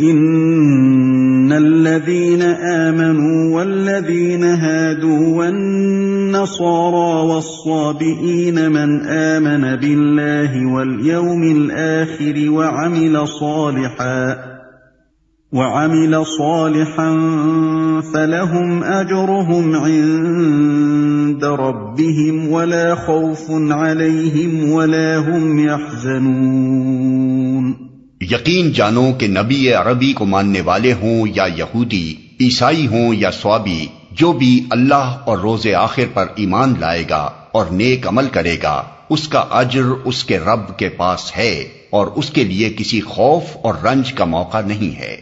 إن الذين آمنوا والذين هادوا والنصارى والصابئين من آمن بالله واليوم الآخر وعمل صالحا فلهم أجرهم عند ربهم ولا خوف عليهم ولا هم يحزنون۔ یقین جانو کہ نبی عربی کو ماننے والے ہوں یا یہودی، عیسائی ہوں یا صابی، جو بھی اللہ اور روز آخر پر ایمان لائے گا اور نیک عمل کرے گا، اس کا اجر اس کے رب کے پاس ہے اور اس کے لیے کسی خوف اور رنج کا موقع نہیں ہے۔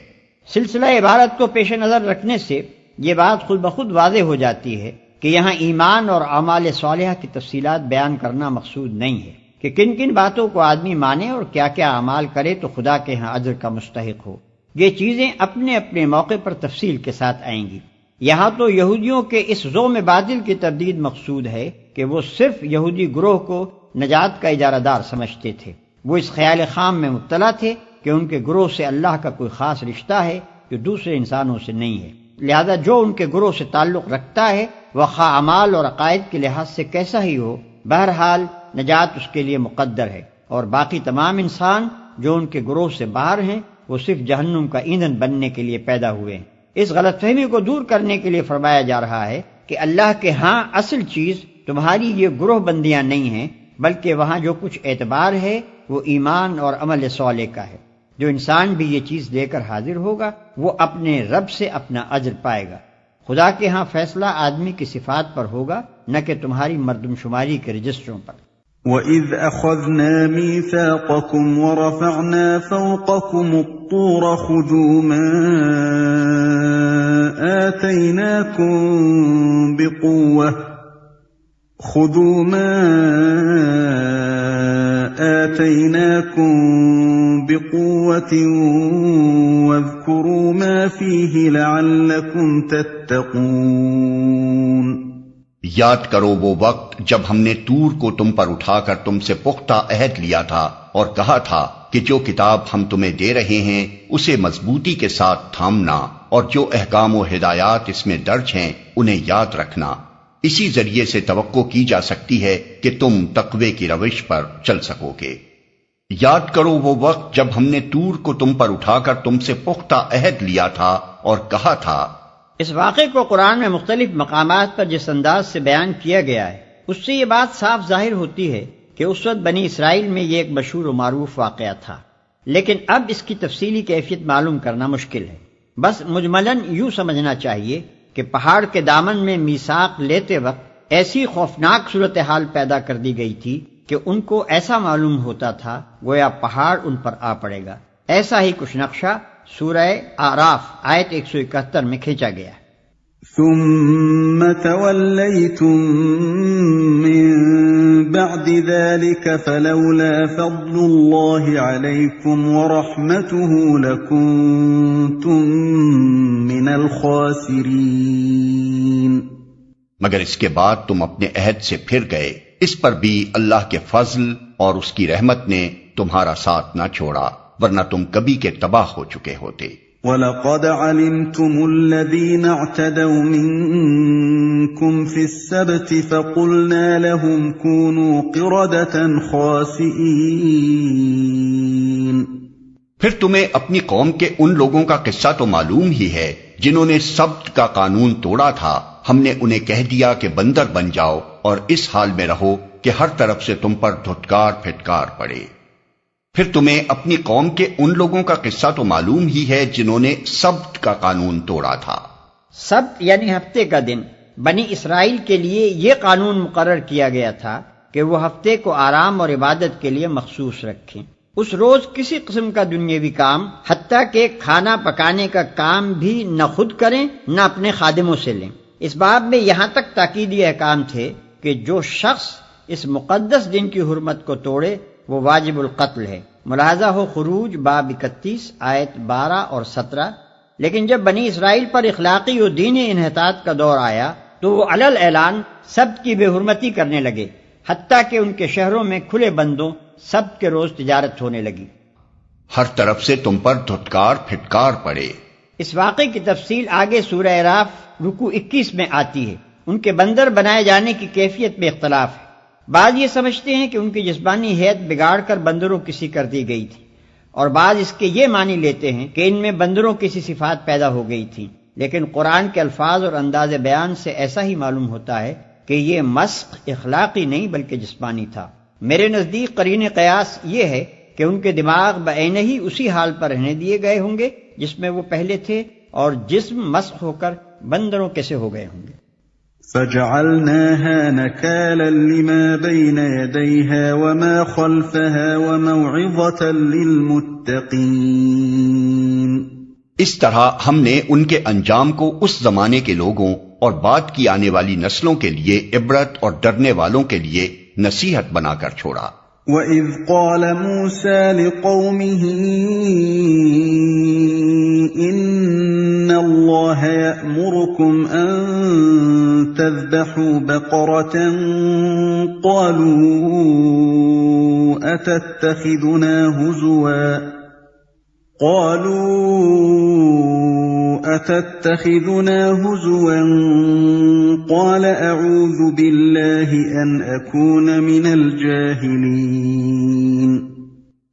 سلسلہ عبارت کو پیش نظر رکھنے سے یہ بات خود بخود واضح ہو جاتی ہے کہ یہاں ایمان اور اعمال صالحہ کی تفصیلات بیان کرنا مقصود نہیں ہے کہ کن کن باتوں کو آدمی مانے اور کیا کیا اعمال کرے تو خدا کے ہاں اجر کا مستحق ہو۔ یہ چیزیں اپنے اپنے موقع پر تفصیل کے ساتھ آئیں گی۔ یہاں تو یہودیوں کے اس ذوم باطل کی تردید مقصود ہے کہ وہ صرف یہودی گروہ کو نجات کا اجارہ دار سمجھتے تھے۔ وہ اس خیال خام میں مبتلا تھے کہ ان کے گروہ سے اللہ کا کوئی خاص رشتہ ہے جو دوسرے انسانوں سے نہیں ہے، لہذا جو ان کے گروہ سے تعلق رکھتا ہے وہ خواہ اعمال اور عقائد کے لحاظ سے کیسا ہی ہو، بہرحال نجات اس کے لیے مقدر ہے، اور باقی تمام انسان جو ان کے گروہ سے باہر ہیں وہ صرف جہنم کا ایندھن بننے کے لیے پیدا ہوئے ہیں۔ اس غلط فہمی کو دور کرنے کے لیے فرمایا جا رہا ہے کہ اللہ کے ہاں اصل چیز تمہاری یہ گروہ بندیاں نہیں ہیں، بلکہ وہاں جو کچھ اعتبار ہے وہ ایمان اور عمل صالح کا ہے۔ جو انسان بھی یہ چیز لے کر حاضر ہوگا وہ اپنے رب سے اپنا اجر پائے گا۔ خدا کے ہاں فیصلہ آدمی کی صفات پر ہوگا، نہ کہ تمہاری مردم شماری کے رجسٹروں پر۔ وَإِذْ أَخَذْنَا مِيثَاقَكُمْ وَرَفَعْنَا فَوْقَكُمُ الطُّورَ خُذُوا مَا آتَيْنَاكُمْ بِقُوَّةٍ وَاذْكُرُوا مَا فِيهِ لَعَلَّكُمْ تَتَّقُونَ۔ یاد کرو وہ وقت جب ہم نے طور کو تم پر اٹھا کر تم سے پختہ عہد لیا تھا اور کہا تھا کہ جو کتاب ہم تمہیں دے رہے ہیں اسے مضبوطی کے ساتھ تھامنا اور جو احکام و ہدایات اس میں درج ہیں انہیں یاد رکھنا۔ اسی ذریعے سے توقع کی جا سکتی ہے کہ تم تقوی کی روش پر چل سکو گے۔ یاد کرو وہ وقت جب ہم نے طور کو تم پر اٹھا کر تم سے پختہ عہد لیا تھا اور کہا تھا۔ اس واقعے کو قرآن میں مختلف مقامات پر جس انداز سے بیان کیا گیا ہے اس سے یہ بات صاف ظاہر ہوتی ہے کہ اس وقت بنی اسرائیل میں یہ ایک مشہور و معروف واقعہ تھا، لیکن اب اس کی تفصیلی کیفیت معلوم کرنا مشکل ہے۔ بس مجملاً یوں سمجھنا چاہیے کہ پہاڑ کے دامن میں میثاق لیتے وقت ایسی خوفناک صورتحال پیدا کر دی گئی تھی کہ ان کو ایسا معلوم ہوتا تھا گویا پہاڑ ان پر آ پڑے گا۔ ایسا ہی کچھ نقشہ سورہ اعراف آیت 171 میں کھینچا گیا۔ ثم توليتم من بعد ذلك فلولا فضل الله عليكم ورحمته لكنتم من الخاسرين۔ مگر اس کے بعد تم اپنے عہد سے پھر گئے، اس پر بھی اللہ کے فضل اور اس کی رحمت نے تمہارا ساتھ نہ چھوڑا، ورنہ تم کبھی کے تباہ ہو چکے ہوتے۔ وَلَقَدْ عَلِمْتُمُ الَّذِينَ اعْتَدَوْا مِنكُمْ فِي السَّبْتِ فَقُلْنَا لَهُمْ كُونُوا قِرَدَةً خَاسِئِينَ۔ پھر تمہیں اپنی قوم کے ان لوگوں کا قصہ تو معلوم ہی ہے جنہوں نے سبت کا قانون توڑا تھا، ہم نے انہیں کہہ دیا کہ بندر بن جاؤ اور اس حال میں رہو کہ ہر طرف سے تم پر دھتکار پھٹکار پڑے۔ پھر تمہیں اپنی قوم کے ان لوگوں کا قصہ تو معلوم ہی ہے جنہوں نے سبت کا قانون توڑا تھا۔ سبت یعنی ہفتے کا دن۔ بنی اسرائیل کے لیے یہ قانون مقرر کیا گیا تھا کہ وہ ہفتے کو آرام اور عبادت کے لیے مخصوص رکھیں۔ اس روز کسی قسم کا دنیاوی کام حتیٰ کہ کھانا پکانے کا کام بھی نہ خود کریں نہ اپنے خادموں سے لیں۔ اس باب میں یہاں تک تاکیدی احکام تھے کہ جو شخص اس مقدس دن کی حرمت کو توڑے وہ واجب القتل ہے۔ ملاحظہ ہو خروج باب 31 آیت 12 اور 17۔ لیکن جب بنی اسرائیل پر اخلاقی و دینی انحطاط کا دور آیا تو وہ علل اعلان سبت کی بے حرمتی کرنے لگے، حتیٰ کہ ان کے شہروں میں کھلے بندوں سبت کے روز تجارت ہونے لگی۔ ہر طرف سے تم پر دھتکار پھٹکار پڑے۔ اس واقعے کی تفصیل آگے سورہ اعراف رکوع 21 میں آتی ہے۔ ان کے بندر بنائے جانے کی کیفیت میں اختلاف ہے۔ بعض یہ سمجھتے ہیں کہ ان کی جسمانی حیت بگاڑ کر بندروں کی سی کر دی گئی تھی، اور بعض اس کے یہ معنی لیتے ہیں کہ ان میں بندروں کی سی صفات پیدا ہو گئی تھی، لیکن قرآن کے الفاظ اور انداز بیان سے ایسا ہی معلوم ہوتا ہے کہ یہ مسخ اخلاقی نہیں بلکہ جسمانی تھا۔ میرے نزدیک قرین قیاس یہ ہے کہ ان کے دماغ بعینہ ہی اسی حال پر رہنے دیے گئے ہوں گے جس میں وہ پہلے تھے، اور جسم مسخ ہو کر بندروں کیسے ہو گئے ہوں گے۔ فَجَعَلْنَاهَا نَكَالًا لِمَا بَيْنَ يَدَيْهَا وَمَا خَلْفَهَا وَمَوْعِظَةً لِلْمُتَّقِينَ۔ اس طرح ہم نے ان کے انجام کو اس زمانے کے لوگوں اور بعد کی آنے والی نسلوں کے لیے عبرت اور ڈرنے والوں کے لیے نصیحت بنا کر چھوڑا۔ وَإِذْ قَالَ مُوسَىٰ لِقَوْمِهِ إِنَّ اللَّهَ يَأْمُرُكُمْ أَن تَذْبَحُوا بَقَرَةً قَالُوا أَتَتَّخِذُنَا هُزُوًا قَالَ أَعُوذُ بِاللَّهِ أَنْ أَكُونَ مِنَ الْجَاهِلِينَ۔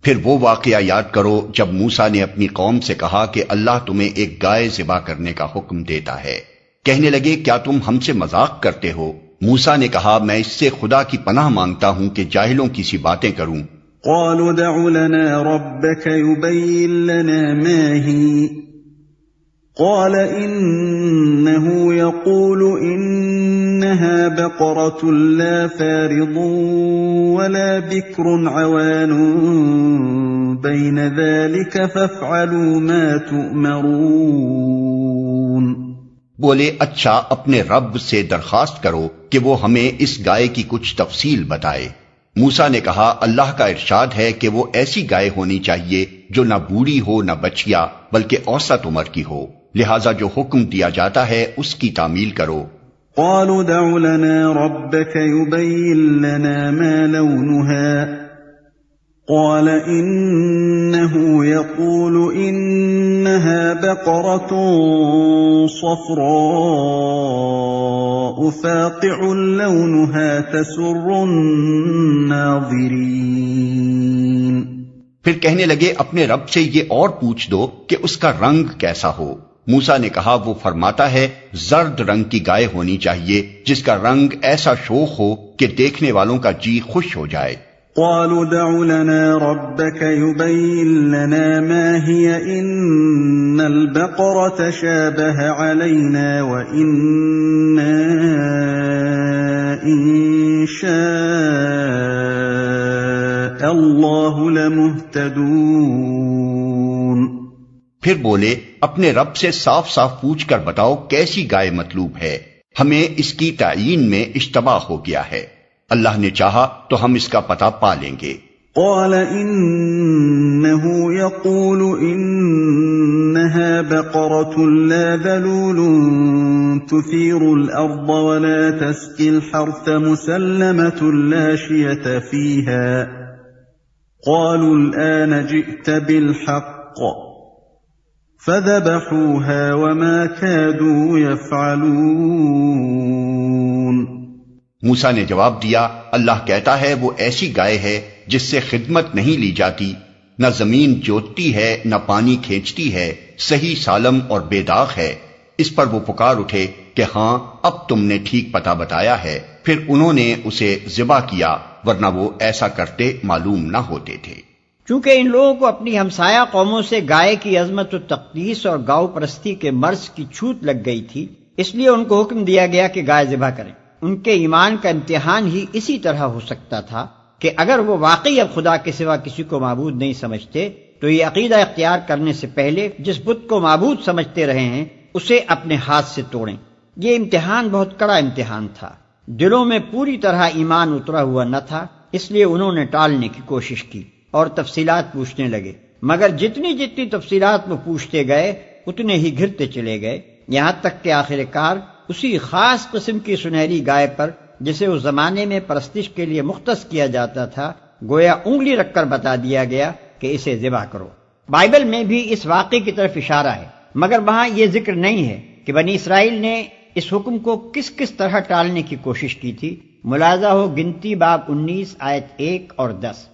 پھر وہ واقعہ یاد کرو جب موسیٰ نے اپنی قوم سے کہا کہ اللہ تمہیں ایک گائے ذبح کرنے کا حکم دیتا ہے۔ کہنے لگے کیا تم ہم سے مذاق کرتے ہو؟ موسیٰ نے کہا میں اس سے خدا کی پناہ مانگتا ہوں کہ جاہلوں کی سی باتیں کروں۔ قالوا ادع لنا ربك يبين لنا ما هي قال إنه يقول إنها بقرة لا فارض ولا بكر عوان بين ذلك فافعلوا ما تؤمرون۔ بولے اچھا اپنے رب سے درخواست کرو کہ وہ ہمیں اس گائے کی کچھ تفصیل بتائے۔ موسیٰ نے کہا اللہ کا ارشاد ہے کہ وہ ایسی گائے ہونی چاہیے جو نہ بوڑھی ہو نہ بچیا بلکہ اوسط عمر کی ہو، لہذا جو حکم دیا جاتا ہے اس کی تعمیل کرو۔ قالوا ادع لنا ربك يبين لنا ما لونها قال إنه يقول إنها بقرة صفراء فاقع لونها تسر الناظرين۔ پھر کہنے لگے اپنے رب سے یہ اور پوچھ دو کہ اس کا رنگ کیسا ہو۔ موسیٰ نے کہا وہ فرماتا ہے زرد رنگ کی گائے ہونی چاہیے جس کا رنگ ایسا شوخ ہو کہ دیکھنے والوں کا جی خوش ہو جائے۔ قالوا ادع لنا ربك يبين لنا ما هي إن البقرة شابه علينا وإنا إن شاء الله لمهتدون۔ پھر بولے اپنے رب سے صاف صاف پوچھ کر بتاؤ کیسی گائے مطلوب ہے، ہمیں اس کی تعیین میں اشتباہ ہو گیا ہے، اللہ نے چاہا تو ہم اس کا پتہ پا لیں گے۔ قال إنه يقول إنها بقرة لا ذلول تثير الأرض ولا تسقي الحرث مسلمة لا شية فيها قالوا الآن جئت بالحق فذبحوها وما كادوا يفعلون۔ موسیٰ نے جواب دیا اللہ کہتا ہے وہ ایسی گائے ہے جس سے خدمت نہیں لی جاتی، نہ زمین جوتتی ہے نہ پانی کھینچتی ہے، صحیح سالم اور بے داغ ہے۔ اس پر وہ پکار اٹھے کہ ہاں اب تم نے ٹھیک پتہ بتایا ہے، پھر انہوں نے اسے ذبح کیا ورنہ وہ ایسا کرتے معلوم نہ ہوتے تھے۔ چونکہ ان لوگوں کو اپنی ہمسایہ قوموں سے گائے کی عظمت و تقدیس اور گاؤ پرستی کے مرض کی چھوت لگ گئی تھی، اس لیے ان کو حکم دیا گیا کہ گائے ذبح کریں۔ ان کے ایمان کا امتحان ہی اسی طرح ہو سکتا تھا کہ اگر وہ واقعی اب خدا کے سوا کسی کو معبود نہیں سمجھتے تو یہ عقیدہ اختیار کرنے سے پہلے جس بت کو معبود سمجھتے رہے ہیں اسے اپنے ہاتھ سے توڑیں۔ یہ امتحان بہت کڑا امتحان تھا، دلوں میں پوری طرح ایمان اترا ہوا نہ تھا، اس لیے انہوں نے ٹالنے کی کوشش کی اور تفصیلات پوچھنے لگے، مگر جتنی جتنی تفصیلات وہ پوچھتے گئے اتنے ہی گھرتے چلے گئے، یہاں تک کہ آخر کار اسی خاص قسم کی سنہری گائے پر جسے اس زمانے میں پرستش کے لیے مختص کیا جاتا تھا گویا انگلی رکھ کر بتا دیا گیا کہ اسے ذبح کرو۔ بائبل میں بھی اس واقعے کی طرف اشارہ ہے، مگر وہاں یہ ذکر نہیں ہے کہ بنی اسرائیل نے اس حکم کو کس کس طرح ٹالنے کی کوشش کی تھی۔ ملاحظہ ہو گنتی باب 19 آیت 1 اور 10۔